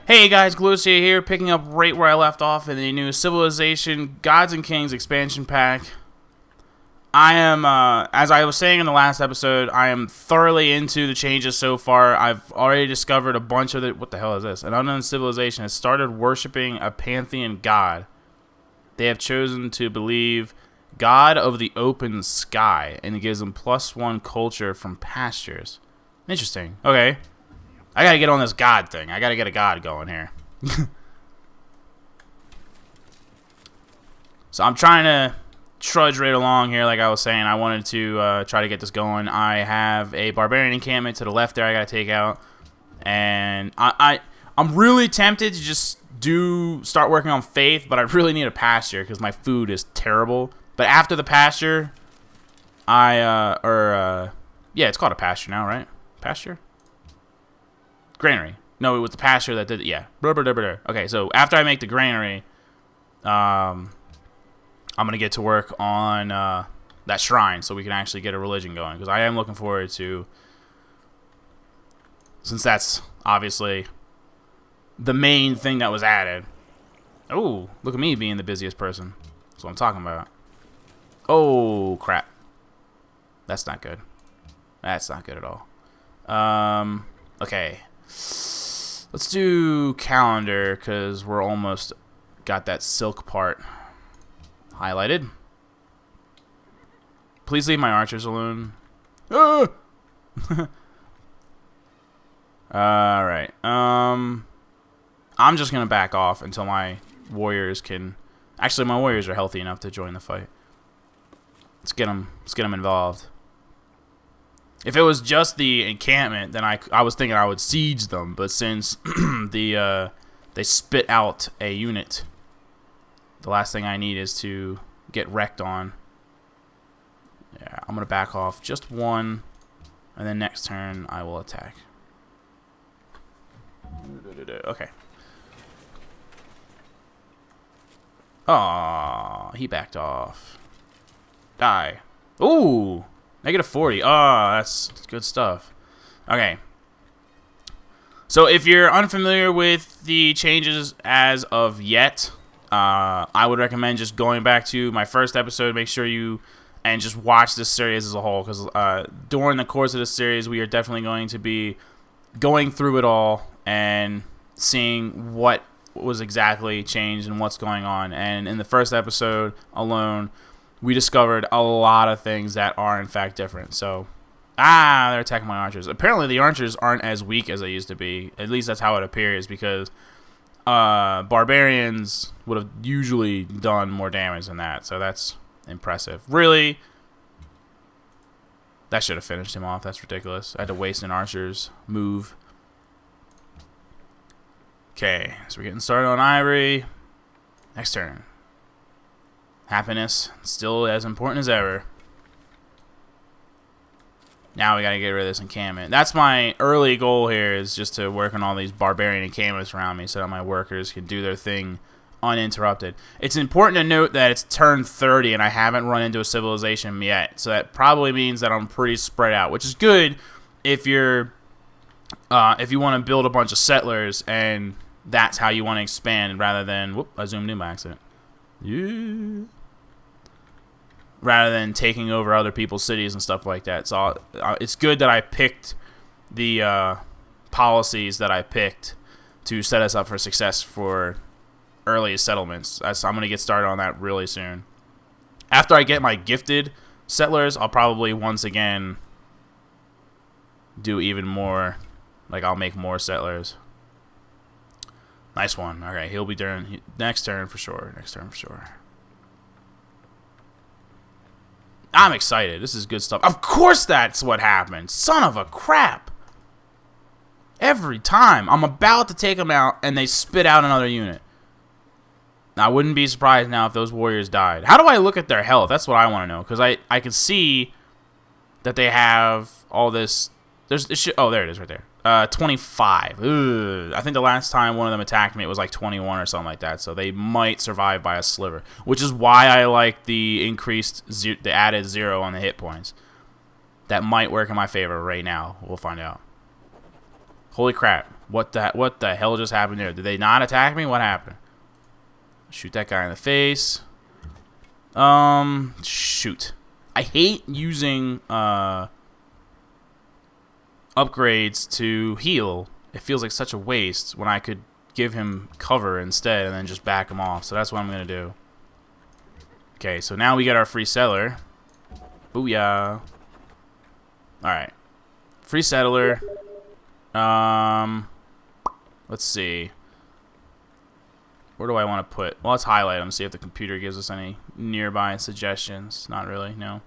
Hey guys, Galucia here, picking up right where I left off in the new Civilization Gods and Kings expansion pack. I am, as I was saying in the last episode, I am thoroughly into the changes so far. I've already discovered a bunch of the... What the hell is this? An unknown civilization has started worshipping a pantheon god. They have chosen to believe God of the open sky, and it gives them +1 culture from pastures. Interesting. Okay. I gotta get on this god thing. I gotta get a god going here. So I'm trying to trudge right along here, like I was saying. I wanted to try to get this going. I have a barbarian encampment to the left there I gotta take out. And I'm really tempted to just start working on faith, but I really need a pasture because my food is terrible. But after the pasture, yeah, it's called a pasture now, right? Pasture? Granary. No, it was the pasture that did it. Yeah. Okay, so after I make the granary, I'm going to get to work on that shrine so we can actually get a religion going. Because I am looking forward to, since that's obviously the main thing that was added. Oh, look at me being the busiest person. That's what I'm talking about. Oh, crap. That's not good. That's not good at all. Okay. Let's do calendar, because we're almost got that silk part highlighted. Please leave my archers alone. Ah! Alright. I'm just going to back off until my warriors can... Actually, my warriors are healthy enough to join the fight. Let's get them involved. If it was just the encampment, then I was thinking I would siege them, but since they spit out a unit, the last thing I need is to get wrecked on. Yeah, I'm gonna back off just one, and then next turn I will attack. Okay. Aw, he backed off. Die. Ooh! -40. Oh, that's good stuff. Okay. So if you're unfamiliar with the changes as of yet, I would recommend just going back to my first episode. Make sure you and just watch this series as a whole, because during the course of this series, we are definitely going to be going through it all and seeing what was exactly changed and what's going on. And in the first episode alone, we discovered a lot of things that are in fact different. So, they're attacking my archers. Apparently, the archers aren't as weak as they used to be. At least that's how it appears, because barbarians would have usually done more damage than that. So that's impressive. Really, that should have finished him off. That's ridiculous. I had to waste an archer's move. Okay, so we're getting started on ivory. Next turn. Happiness, still as important as ever. Now we gotta get rid of this encampment. That's my early goal here, is just to work on all these barbarian encampments around me so that my workers can do their thing uninterrupted. It's important to note that it's turn 30 and I haven't run into a civilization yet. So that probably means that I'm pretty spread out, which is good if you're if you want to build a bunch of settlers and that's how you want to expand, rather than... Whoop, I zoomed in by accident. Yeah. Rather than taking over other people's cities and stuff like that. So it's good that I picked the policies that I picked to set us up for success for early settlements. I'm going to get started on that really soon. After I get my gifted settlers, I'll probably once again do even more. Like, I'll make more settlers. Nice one. Okay, he'll be during next turn for sure. Next turn for sure. I'm excited. This is good stuff. Of course that's what happened. Son of a crap. Every time. I'm about to take them out, and they spit out another unit. Now, I wouldn't be surprised now if those warriors died. How do I look at their health? That's what I want to know. Because I can see that they have all this... Oh, there it is right there. 25. Ugh. I think the last time one of them attacked me, it was like 21 or something like that. So they might survive by a sliver, which is why I like the the added 0 on the hit points. That might work in my favor right now. We'll find out. Holy crap. What the hell just happened there? Did they not attack me? What happened? Shoot that guy in the face. Shoot. I hate using upgrades to heal. It feels like such a waste when I could give him cover instead and then just back him off. So that's what I'm going to do. Okay, so now we get our free settler. Booyah. Alright. Free settler. Let's see. Where do I want to put? Well, let's highlight them, see if the computer gives us any nearby suggestions. Not really, no.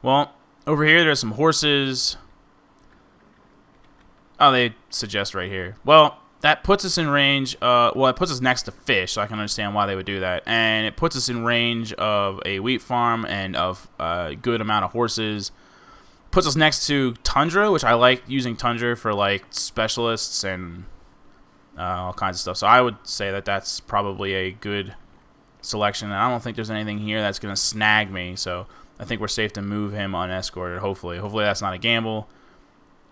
Well, over here there's some horses. Oh, they suggest right here. Well, that puts us in range. Well, it puts us next to fish, so I can understand why they would do that. And it puts us in range of a wheat farm and of a good amount of horses. Puts us next to tundra, which I like using tundra for like specialists and all kinds of stuff. So I would say that that's probably a good selection. And I don't think there's anything here that's going to snag me. So I think we're safe to move him unescorted, hopefully. Hopefully that's not a gamble.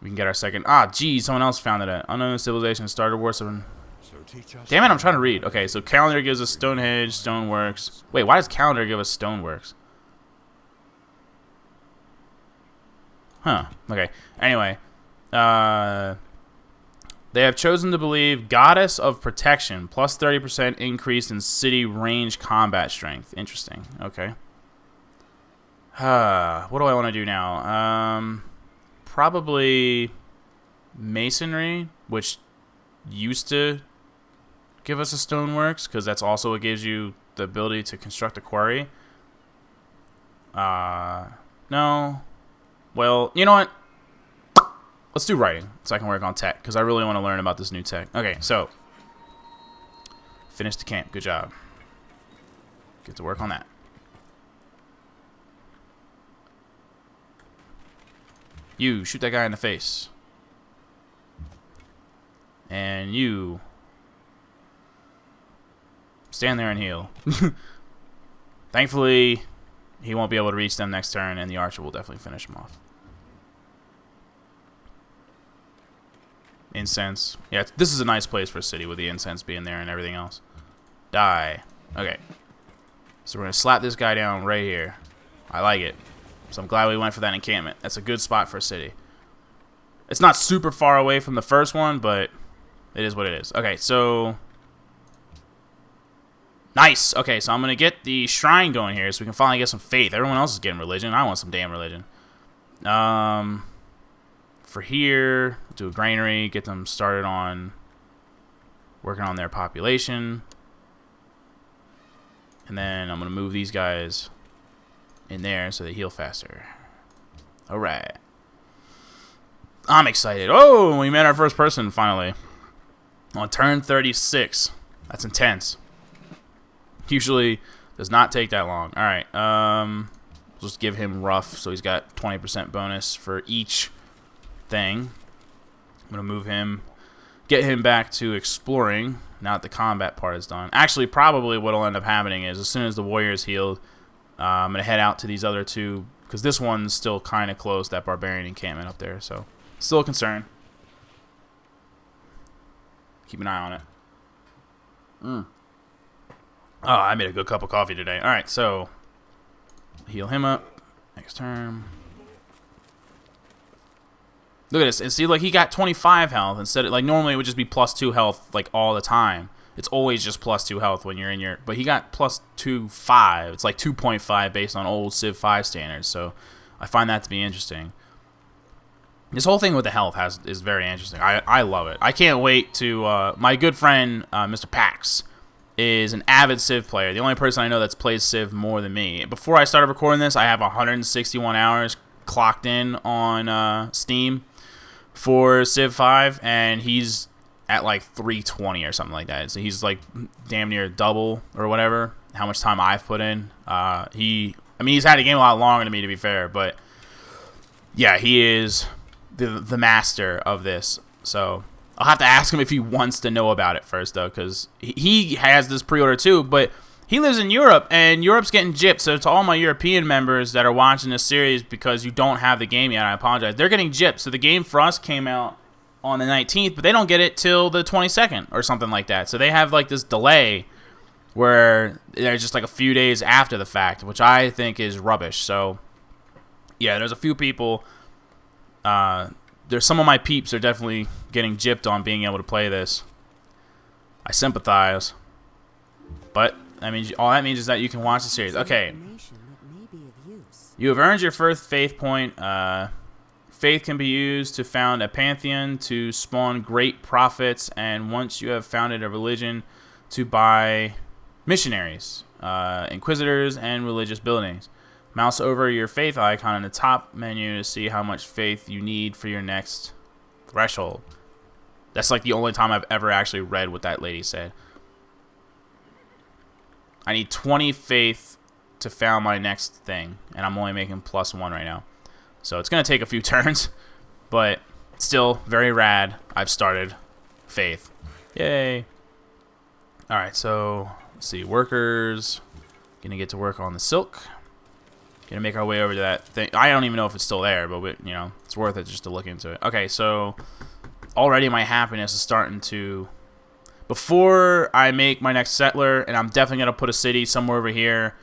We can get our second. Ah, geez, someone else found it at Unknown Civilization started war. Damn it, I'm trying to read. Okay, so calendar gives us Stonehenge, Stoneworks. Wait, why does calendar give us Stoneworks? Huh, okay. Anyway, they have chosen to believe Goddess of Protection, plus 30% increase in city range combat strength. Interesting, okay. What do I want to do now? Probably masonry, which used to give us a stoneworks, because that's also what gives you the ability to construct a quarry. No. Well, you know what? Let's do writing, so I can work on tech, because I really want to learn about this new tech. Okay, so. Finish the camp. Good job. Get to work on that. You, shoot that guy in the face. And you, stand there and heal. Thankfully, he won't be able to reach them next turn, and the archer will definitely finish him off. Incense. Yeah, this is a nice place for a city with the incense being there and everything else. Die. Okay. So we're going to slap this guy down right here. I like it. So I'm glad we went for that encampment. That's a good spot for a city. It's not super far away from the first one, but it is what it is. Okay, so... Nice! Okay, so I'm going to get the shrine going here so we can finally get some faith. Everyone else is getting religion. I want some damn religion. For here, do a granary, get them started on working on their population. And then I'm going to move these guys in there so they heal faster. Alright. I'm excited. Oh, we met our first person finally. On turn 36. That's intense. Usually does not take that long. Alright. We'll just give him rough so he's got 20% bonus for each thing. I'm going to move him. Get him back to exploring. Now that the combat part is done. Actually, probably what will end up happening is as soon as the warrior's healed, I'm going to head out to these other two, because this one's still kind of close, that barbarian encampment up there, so still a concern. Keep an eye on it. Oh, I made a good cup of coffee today. Alright, so heal him up. Next turn. Look at this. And see, like, he got 25 health instead of, like, normally it would just be +2 health, like, all the time. It's always just +2 health when you're in your... But he got +2.5. It's like 2.5 based on old Civ 5 standards. So I find that to be interesting. This whole thing with the health is very interesting. I love it. I can't wait to... my good friend, Mr. Pax, is an avid Civ player. The only person I know that's played Civ more than me. Before I started recording this, I have 161 hours clocked in on Steam for Civ 5, and he's at like 320 or something like that. So he's like damn near double or whatever how much time I've put in. I mean, he's had a game a lot longer than me, to be fair, but yeah, he is the master of this. So I'll have to ask him if he wants to know about it first, though, because he has this pre-order too, but he lives in Europe, and Europe's getting gypped. So to all my European members that are watching this series because you don't have the game yet, I apologize. They're getting gypped. So the game for us came out on the 19th, but they don't get it till the 22nd or something like that. So they have like this delay where they're just like a few days after the fact, which I think is rubbish. So yeah, there's a few people. There's some of my peeps are definitely getting gypped on being able to play this. I sympathize. But I mean, all that means is that you can watch the series. Okay. You have earned your first faith point. Faith can be used to found a pantheon to spawn great prophets, and once you have founded a religion, to buy missionaries, inquisitors, and religious buildings. Mouse over your faith icon in the top menu to see how much faith you need for your next threshold. That's like the only time I've ever actually read what that lady said. I need 20 faith to found my next thing, and I'm only making +1 right now. So it's going to take a few turns, but still very rad. I've started faith. Yay. All right, so let's see. Workers. Going to get to work on the silk. Going to make our way over to that thing. I don't even know if it's still there, but you know, it's worth it just to look into it. Okay, so already my happiness is starting to... Before I make my next settler, and I'm definitely going to put a city somewhere over here,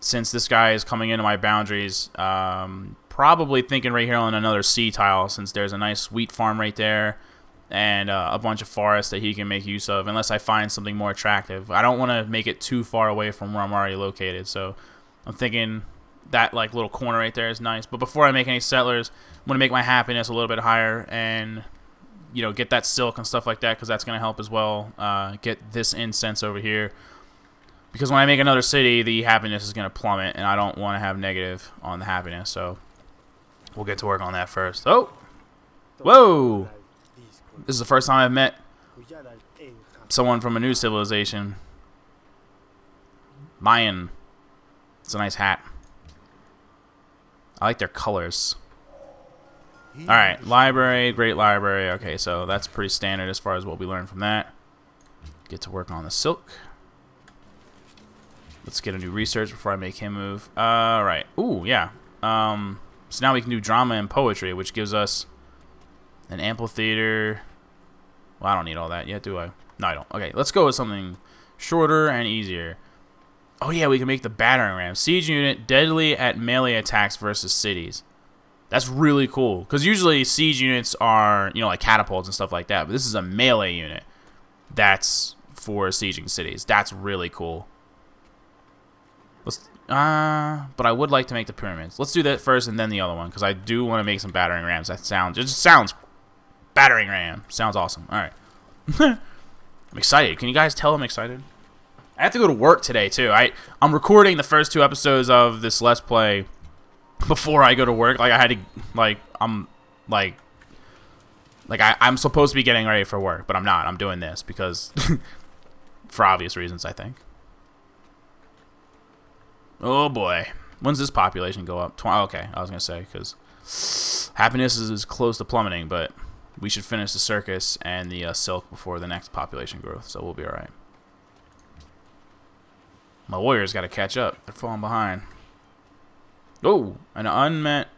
since this guy is coming into my boundaries. Probably thinking right here on another sea tile, since there's a nice wheat farm right there, and a bunch of forests that he can make use of, unless I find something more attractive. I don't want to make it too far away from where I'm already located, so I'm thinking that like little corner right there is nice. But before I make any settlers, I'm going to make my happiness a little bit higher, and you know, get that silk and stuff like that, because that's going to help as well. Get this incense over here, because when I make another city, the happiness is going to plummet, and I don't want to have negative on the happiness, so we'll get to work on that first. Oh! Whoa! This is the first time I've met someone from a new civilization. Mayan. It's a nice hat. I like their colors. Alright, library, great library. Okay, so that's pretty standard as far as what we learned from that. Get to work on the silk. Let's get a new research before I make him move. Alright. Ooh, yeah. So now we can do drama and poetry, which gives us an amphitheater. Well, I don't need all that yet, do I? No, I don't. Okay, let's go with something shorter and easier. Oh, yeah, we can make the battering ram. Siege unit, deadly at melee attacks versus cities. That's really cool, because usually siege units are, you know, like catapults and stuff like that, but this is a melee unit that's for sieging cities. That's really cool. Let's, but I would like to make the pyramids. Let's do that first and then the other one, because I do want to make some battering rams. It just sounds, battering ram sounds awesome. All right. I'm excited. Can you guys tell I'm excited? I have to go to work today, too. I'm recording the first 2 episodes of this Let's Play before I go to work. Like, I had to, I'm supposed to be getting ready for work, but I'm not. I'm doing this because, for obvious reasons, I think. Oh, boy. When's this population go up? Okay, I was going to say, because happiness is close to plummeting, but we should finish the circus and the silk before the next population growth, so we'll be all right. My warriors got to catch up. They're falling behind. Oh, an unmet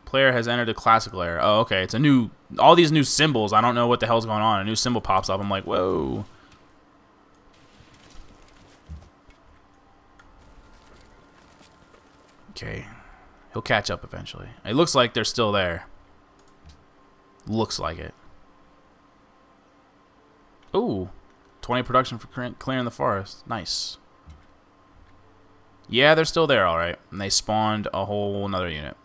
player has entered the classical era. Oh, okay. It's a new... All these new symbols. I don't know what the hell's going on. A new symbol pops up. I'm like, whoa. Okay. He'll catch up eventually. It looks like they're still there. Looks like it. Ooh. 20 production for clearing the forest. Nice. Yeah, they're still there, alright. And they spawned a whole another unit,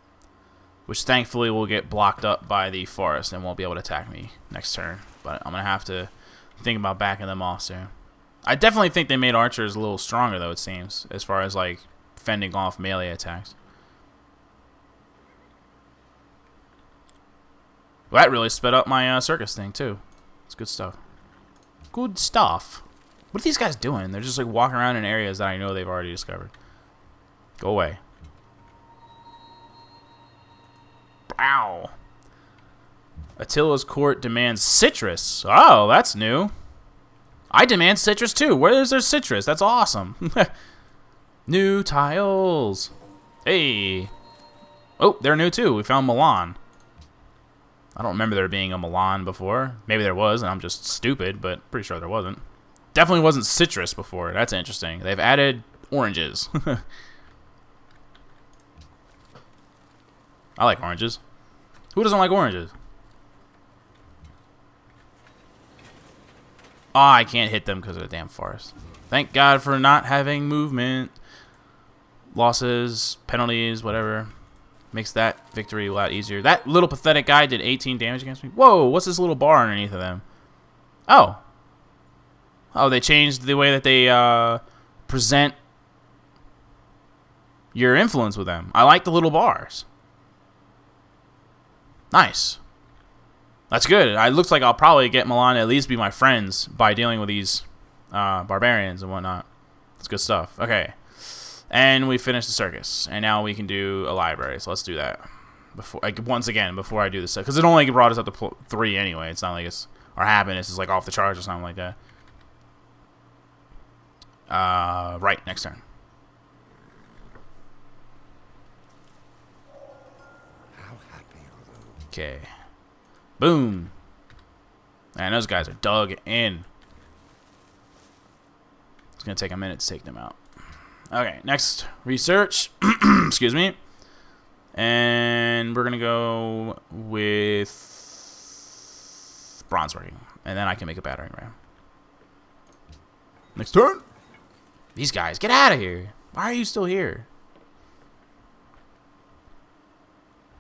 which thankfully will get blocked up by the forest and won't be able to attack me next turn. But I'm going to have to think about backing them off soon. I definitely think they made archers a little stronger, though, it seems, as far as, like, fending off melee attacks. Well, that really sped up my circus thing, too. It's good stuff. Good stuff. What are these guys doing? They're just, like, walking around in areas that I know they've already discovered. Go away. Ow. Attila's court demands citrus. Oh, that's new. I demand citrus too. Where is there citrus? That's awesome. New tiles. Hey. Oh, they're new too. We found Milan. I don't remember there being a Milan before. Maybe there was, and I'm just stupid, but pretty sure there wasn't. Definitely wasn't citrus before. That's interesting. They've added oranges. I like oranges. Who doesn't like oranges? Oh, I can't hit them because of the damn forest. Thank God for not having movement. Losses, penalties, whatever. Makes that victory a lot easier. That little pathetic guy did 18 damage against me. Whoa, what's this little bar underneath of them? Oh. Oh, they changed the way that they present your influence with them. I like the little bars. Nice. That's good. It looks like I'll probably get Milan to at least be my friends by dealing with these barbarians and whatnot. That's good stuff. Okay. And we finished the circus. And now we can do a library. So let's do that. Once again, before I do this. Because it only brought us up to 3 anyway. It's not like our happiness is like off the charts or something like that. Right. Next turn. Okay. Boom. Man, those guys are dug in. It's going to take a minute to take them out. Okay, next. Research. Excuse me. And we're going to go with bronze working. And then I can make a battering ram. Next turn. These guys, get out of here. Why are you still here?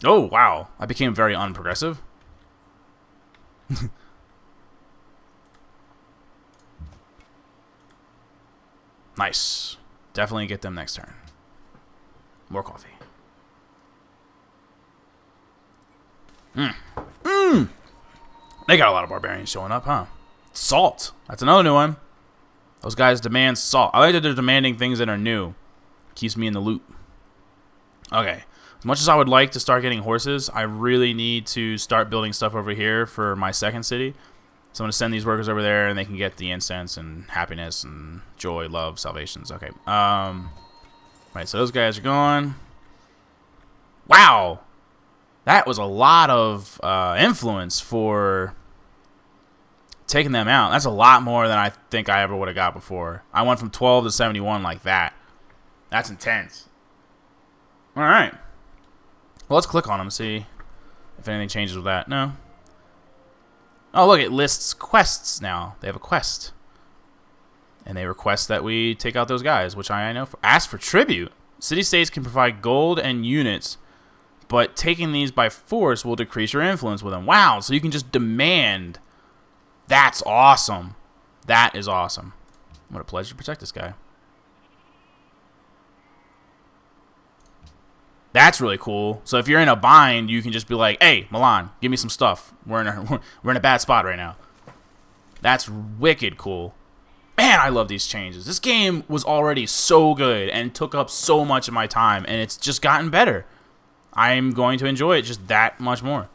Oh, wow. I became very unprogressive. Nice. Definitely get them next turn. More coffee. They got a lot of barbarians showing up, huh? Salt. That's another new one. Those guys demand salt. I like that they're demanding things that are new. Keeps me in the loop. Okay. As much as I would like to start getting horses, I really need to start building stuff over here for my second city. So I'm going to send these workers over there, and they can get the incense and happiness and joy, love, salvations. Okay. Right, so those guys are gone. Wow. That was a lot of influence for taking them out. That's a lot more than I think I ever would have got before. I went from 12 to 71 like that. That's intense. All right. Well, let's click on them and see if anything changes with that. No. Oh, look, it lists quests now. They have a quest. And they request that we take out those guys, which I know. Ask for tribute. City-states can provide gold and units, but taking these by force will decrease your influence with them. Wow, so you can just demand. That's awesome. That is awesome. What a pleasure to protect this guy. That's really cool. So if you're in a bind, you can just be like, "Hey, Milan, give me some stuff. We're in a bad spot right now." That's wicked cool. Man, I love these changes. This game was already so good and took up so much of my time, and it's just gotten better. I'm going to enjoy it just that much more.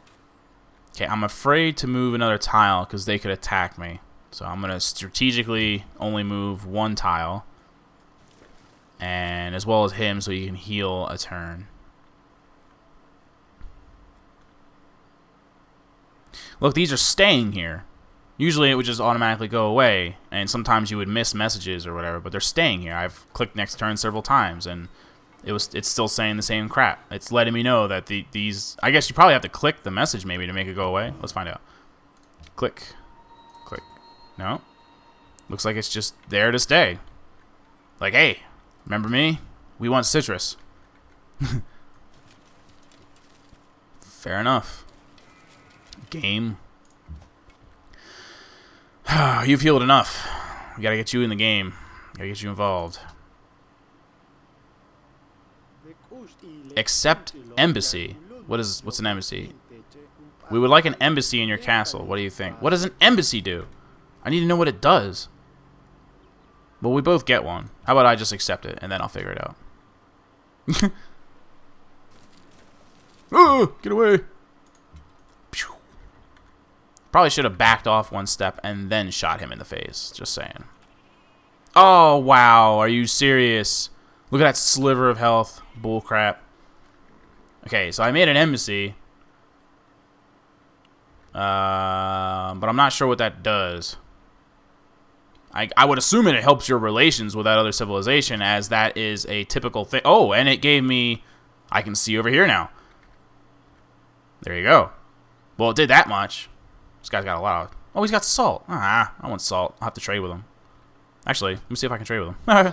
Okay, I'm afraid to move another tile because they could attack me. So I'm going to strategically only move one tile, and as well as him so he can heal a turn. Look, these are staying here. Usually it would just automatically go away, and sometimes you would miss messages or whatever, but they're staying here. I've clicked next turn several times, and it's still saying the same crap. It's letting me know that these... I guess you probably have to click the message maybe to make it go away. Let's find out. Click. Click. No. Looks like it's just there to stay. Like, hey, remember me? We want citrus. Fair enough. Game. You've healed enough. We gotta get you in the game. Gotta get you involved. Accept embassy. What's an embassy? We would like an embassy in your castle. What do you think? What does an embassy do? I need to know what it does. Well, we both get one. How about I just accept it and then I'll figure it out. Oh, get away. Probably should have backed off one step and then shot him in the face. Just saying. Oh, wow. Are you serious? Look at that sliver of health. Bull crap. Okay, so I made an embassy. But I'm not sure what that does. I would assume it helps your relations with that other civilization, as that is a typical thing. Oh, and it gave me... I can see over here now. There you go. Well, it did that much. This guy's got a lot of... Oh, he's got salt. I want salt. I'll have to trade with him. Actually, let me see if I can trade with him.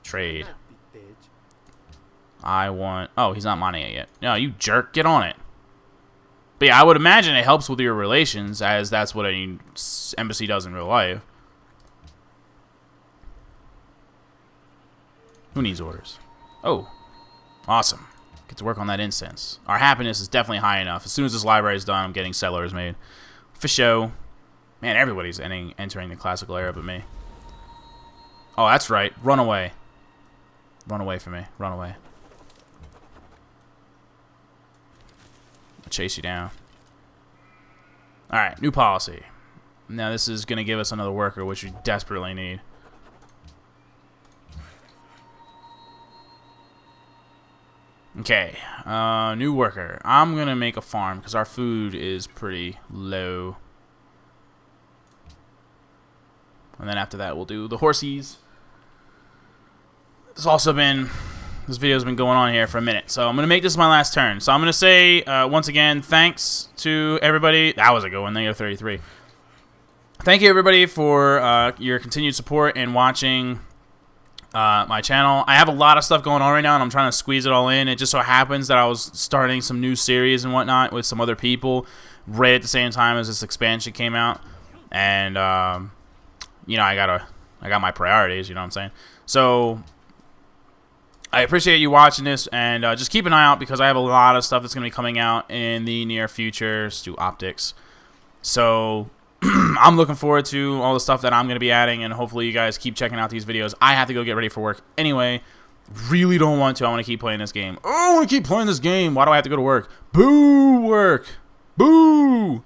Trade. I want... Oh, he's not mining it yet. No, you jerk. Get on it. But yeah, I would imagine it helps with your relations, as that's what an embassy does in real life. Who needs orders? Oh, awesome. Get to work on that incense. Our happiness is definitely high enough. As soon as this library is done, I'm getting settlers made. For show. Man, everybody's entering the classical era but me. Oh, that's right. Run away. Run away from me. Run away. I'll chase you down. Alright, new policy. Now this is going to give us another worker, which we desperately need. Okay, new worker. I'm going to make a farm because our food is pretty low. And then after that, we'll do the horsies. This video's been going on here for a minute. So I'm going to make this my last turn. So I'm going to say, once again, thanks to everybody. That was a good one, negative 33. Thank you, everybody, for your continued support and watching my channel. I have a lot of stuff going on right now, and I'm trying to squeeze it all in. It just so happens that I was starting some new series and whatnot with some other people right at the same time as this expansion came out. And, you know, I got my priorities, you know what I'm saying? So I appreciate you watching this, and just keep an eye out because I have a lot of stuff that's going to be coming out in the near future. Let's do optics. So I'm looking forward to all the stuff that I'm going to be adding, and hopefully you guys keep checking out these videos. I have to go get ready for work anyway. Really don't want to. I want to keep playing this game. Oh, I want to keep playing this game. Why do I have to go to work? Boo, work. Boo.